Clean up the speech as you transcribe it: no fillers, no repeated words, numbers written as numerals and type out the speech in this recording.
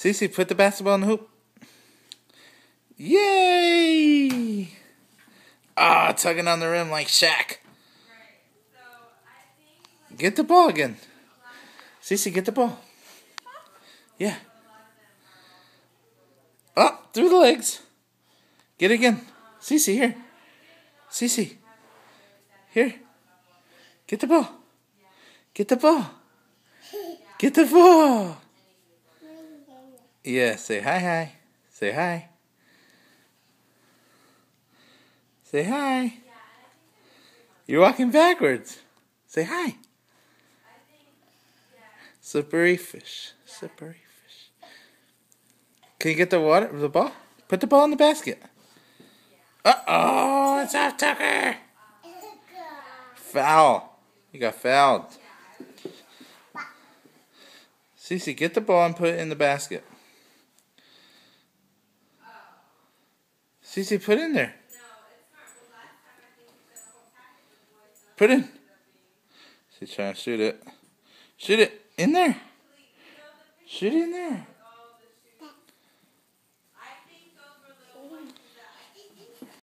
Cece, put the basketball in the hoop. Yay! Ah, tugging on the rim like Shaq. Get the ball again. Cece, get the ball. Yeah. Up through the legs. Get it again. Cece, here. Cece. Here. Get the ball. Get the ball. Get the ball. Yeah, say hi. Say hi. Say hi. You're walking backwards. Say hi. Slippery fish. Slippery fish. Can you get the ball? Put the ball in the basket. Uh-oh, it's off Tucker. Foul. You got fouled. Cece, get the ball and put it in the basket. Cece, put it in there. Put it in. She's trying to shoot it. Shoot it in there. Shoot it in there.